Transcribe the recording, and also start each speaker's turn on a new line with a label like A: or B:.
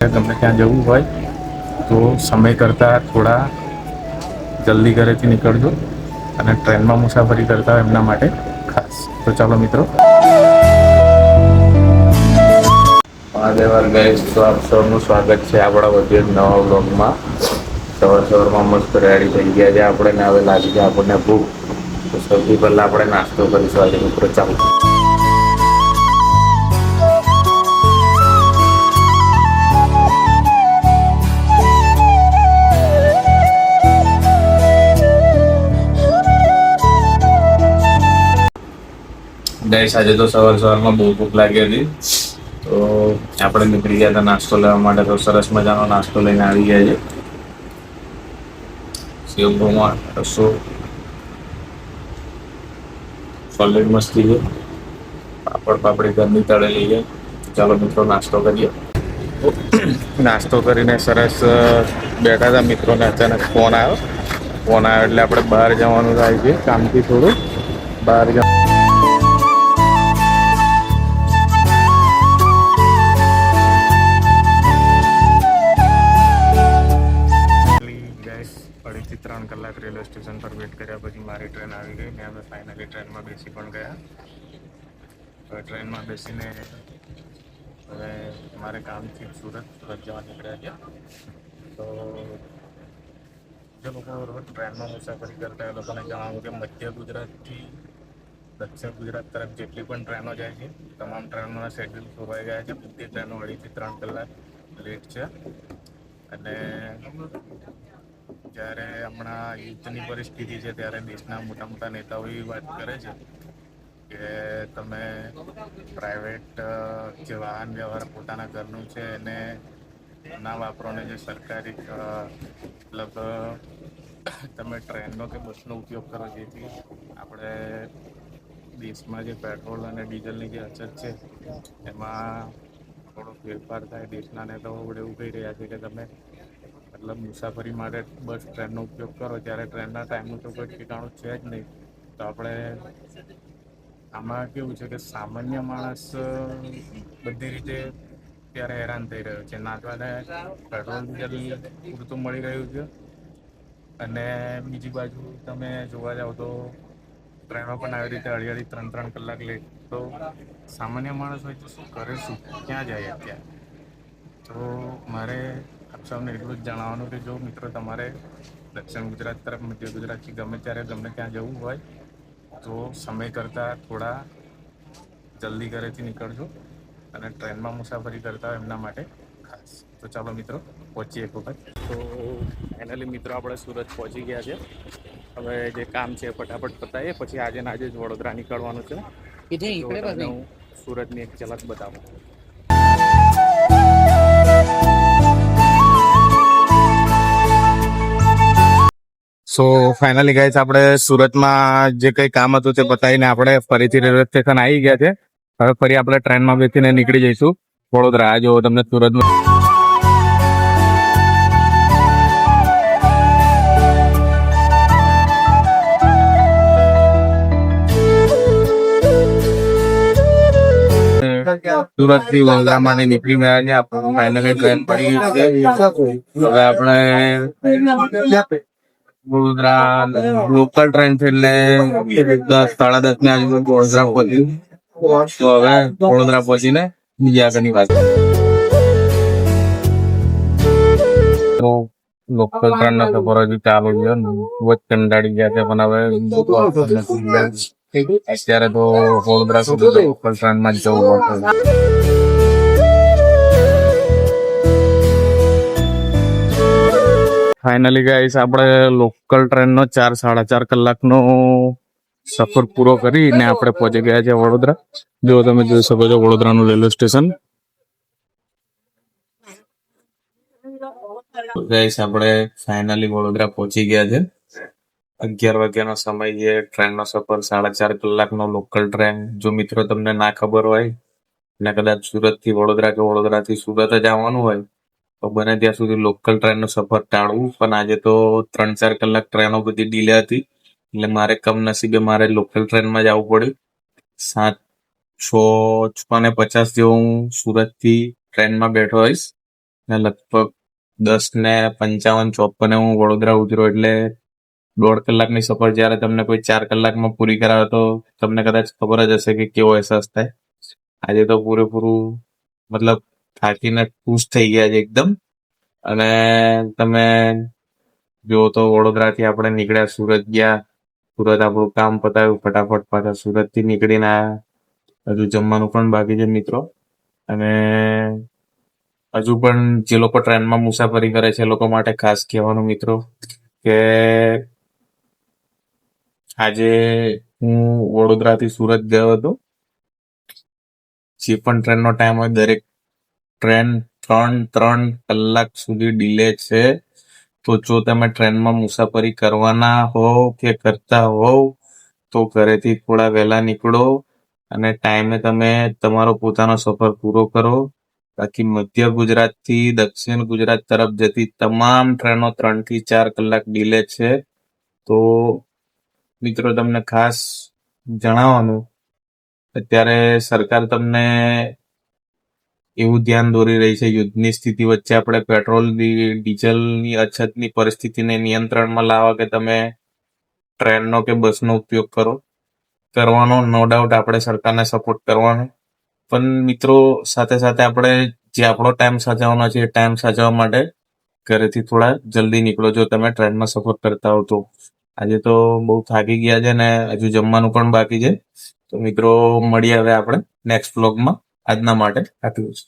A: તમને ત્યાં જવું હોય તો સમય કરતાં થોડા જલ્દી ઘરેથી નીકળજો અને ટ્રેનમાં મુસાફરી કરતા હોય એમના માટે ખાસ. તો ચાલો મિત્રો, મહાદેવર ગાઈસ, તો આપ સૌનું સ્વાગત છે આપણા વધુ એક નવા વ્લોગમાં. સવારમાં મસ્ત રેડી થઈ ગયા છે આપણે ને હવે લાગી જાય આપણને ભૂખ. તો સૌથી પહેલાં આપણે નાસ્તો કરીશું આજે મિત્રો. ચાલો ગાઈસ, આજે તો સવારમાં બહુ ભૂખ લાગી હતી તો આપણે નીકળી ગયા હતા નાસ્તો લેવા માટે. તો સરસ મજાનો નાસ્તો લઈને આવી ગયા છે. સેવમાં રસો સોલિડ મસ્તી છે, પાપડ પાપડી ઘરની તળેલી છે. ચાલો મિત્રો નાસ્તો કરીએ. નાસ્તો કરીને સરસ બેઠા હતા મિત્રોને અચાનક ફોન આવ્યો એટલે આપણે બહાર જવાનું થાય છે કામથી થોડું બહાર જવાનું. અઢીથી 3 કલાક રેલવે સ્ટેશન પર વેટ કર્યા પછી મારી ટ્રેન આવી ગઈ ને અમે ફાઇનલી ટ્રેનમાં બેસી પણ ગયા. હવે ટ્રેનમાં બેસીને હવે મારે કામથી સુરત જવા નીકળ્યા છે. તો જે લોકો રોજ ટ્રેનમાં મુસાફરી કરતા એ લોકોને જણાવું કે મધ્ય ગુજરાતથી દક્ષિણ ગુજરાત તરફ જેટલી પણ ટ્રેનો જાય છે તમામ ટ્રેનોના શેડ્યુલ ખોવાઈ ગયા છે. બધી ટ્રેનો 2.5થી 3 કલાક લેટ છે. અને જ્યારે હમણાં યુદ્ધની પરિસ્થિતિ છે ત્યારે દેશના મોટા મોટા નેતાઓ એવી વાત કરે છે કે તમે પ્રાઇવેટ જે વાહન વ્યવહાર પોતાના ઘરનું છે એને ના વાપરો ને જે સરકારી મતલબ તમે ટ્રેનનો કે બસનો ઉપયોગ કરો, જેથી આપણે દેશમાં જે પેટ્રોલ અને ડીઝલની જે અછત છે એમાં થોડો ફેરફાર થાય. દેશના નેતાઓ વડે એવું કહી રહ્યા છે કે તમે મતલબ મુસાફરી માટે બસ ટ્રેનનો ઉપયોગ કરો, ત્યારે ટ્રેનના ટાઈમનું તો કોઈ ઠેકાણું છે જ નહીં. તો આપણે આમાં કેવું છે કે સામાન્ય માણસ બધી રીતે ત્યારે હેરાન થઈ રહ્યો છે. નાખવાને પેટ્રોલ ડીઝલ પૂરતું મળી રહ્યું છે અને બીજી બાજુ તમે જોવા જાઓ તો ટ્રેનો પણ આવી રીતે 2.5-3 કલાક લેટ. તો સામાન્ય માણસ હોય તો શું કરે, શું ક્યાં જાય અત્યારે? તો મારે આપ સૌને એટલું જ જણાવવાનું કે જો મિત્રો તમારે દક્ષિણ ગુજરાત તરફ મધ્ય ગુજરાતથી ગમે ત્યારે ગમે ત્યાં જવું હોય તો સમય કરતાં થોડા જલ્દી ઘરેથી નીકળજો અને ટ્રેનમાં મુસાફરી કરતા હોય એમના માટે ખાસ. તો ચાલો મિત્રો પહોંચીએ એક વખત. તો ફાઇનલી મિત્રો આપણે સુરત પહોંચી ગયા છે. હવે જે કામ છે ફટાફટ પતાવીએ, પછી આજે ને આજે જ વડોદરા નીકળવાનું છે. હું સુરતની એક ઝલક બતાવું. સો ફાઇનલી ગાઈસ, આપણે સુરતમાં જે કંઈ કામ હતું તે પતાવીને આપણે ફરીથી રેલવે સ્ટેશન આવી ગયા છે. હવે ફરી આપણે ટ્રેનમાં બેસીને નીકળી જઈશું વડોદરા. જો તમને સુરતમાં સુરત થી વડોદરામાં નીકળી ગયા છે. આપણે ફાઇનલી ટ્રેન પડી ગઈ છે. હવે આપણે વડોદરા લોકલ ટ્રેન છે એટલે 10-10:30 ની આજુબાજુ વડોદરા પહોંચ્યું. તો હવે વડોદરા પહોંચીને બીજી આગળની વાત. લોકલ ટ્રેન નો સફર હજુ ચાલુ છે. બહુ જ કંટાળી ગયા છે પણ હવે અત્યારે તો વડોદરા સુધી લોકલ ટ્રેનમાં જ જવું પડશે. ફાઇનલી ગાઈસ, આપણે લોકલ ટ્રેનનો 4-4.5 કલાકનો સફર પૂરો કરીને આપણે પહોંચી ગયા છે વડોદરા. જો તમે જોઈ શકો છો વડોદરાનું રેલવે સ્ટેશન. ગાઈસ, આપણે ફાઇનલી વડોદરા પહોંચી ગયા છે. 11 વાગ્યાનો સમય છે. ટ્રેનનો સફર 4.5 કલાકનો લોકલ ટ્રેન. જો મિત્રો તમને ના ખબર હોય ને કદાચ સુરત થી વડોદરા કે વડોદરાથી સુરત જ આવવાનું હોય તો બને ત્યાં સુધી લોકલ ટ્રેનનો સફર ટાળવું. પણ આજે તો 3-4 કલાક ટ્રેનો બધી ડીલે હતી એટલે મારે કમનસીબે મારે લોકલ ટ્રેનમાં જ આવવું પડ્યું. 7:06:50 જેવો હું સુરતથી ટ્રેનમાં બેઠો હોઈશ
B: ને લગભગ 10:55-54 હું વડોદરા ઉતર્યો. એટલે 1.5 કલાકની સફર જ્યારે તમને કોઈ 4 કલાકમાં પૂરી કરાવે તો તમને કદાચ ખબર જ હશે કે કેવો અહેસાસ થાય. આજે તો પૂરેપૂરું મતલબ થાકીને ખુશ થઈ ગયા છે એકદમ. અને તમે જો તો વડોદરાથી આપણે નીકળ્યા, સુરત ગયા. સુરત આપણું કામ પતાવ્યું, ફટાફટ પાછા સુરતથી નીકળીને આવ્યા. હજુ જમવાનું પણ બાકી છે મિત્રો. અને હજુ પણ જે લોકો ટ્રેનમાં મુસાફરી કરે છે એ લોકો માટે ખાસ કહેવાનું મિત્રો કે આજે હું વડોદરાથી સુરત ગયો હતો. જે પણ ટ્રેનનો ટાઈમ હોય, દરેક ટ્રેન 3 કલાક સુધી ડિલે છે. તો જો તમે ટ્રેનમાં મુસાફરી કરવાના હોવ કે કરતા હોવ તો ઘરેથી થોડા વહેલા નીકળો અને ટાઈમે તમે તમારો પોતાનો સફર પૂરો કરો. બાકી મધ્ય ગુજરાતથી દક્ષિણ ગુજરાત તરફ જતી તમામ ટ્રેનો 3 થી 4 કલાક ડિલે છે. તો મિત્રો તમને ખાસ જણાવવાનું, અત્યારે સરકાર તમને એવું ધ્યાન દોરી રહી છે, યુદ્ધની સ્થિતિ વચ્ચે આપણે પેટ્રોલ ડીઝલની અછતની પરિસ્થિતિને નિયંત્રણમાં લાવવા કે તમે ટ્રેનનો કે બસનો ઉપયોગ કરવાનો. નો ડાઉટ આપણે સરકારને સપોર્ટ કરવાનો. પણ મિત્રો સાથે સાથે આપણે જે આપણો ટાઈમ સાચવવાનો છે એ ટાઈમ સાચવવા માટે ઘરેથી થોડા જલ્દી નીકળો જો તમે ટ્રેનમાં સફર કરતા હો તો. આજે તો બહુ થાકી ગયા છે ને હજુ જમવાનું પણ બાકી છે. તો મિત્રો મળીએ હવે આપણે નેક્સ્ટ વ્લોગમાં. આજના માટે આટલું જ.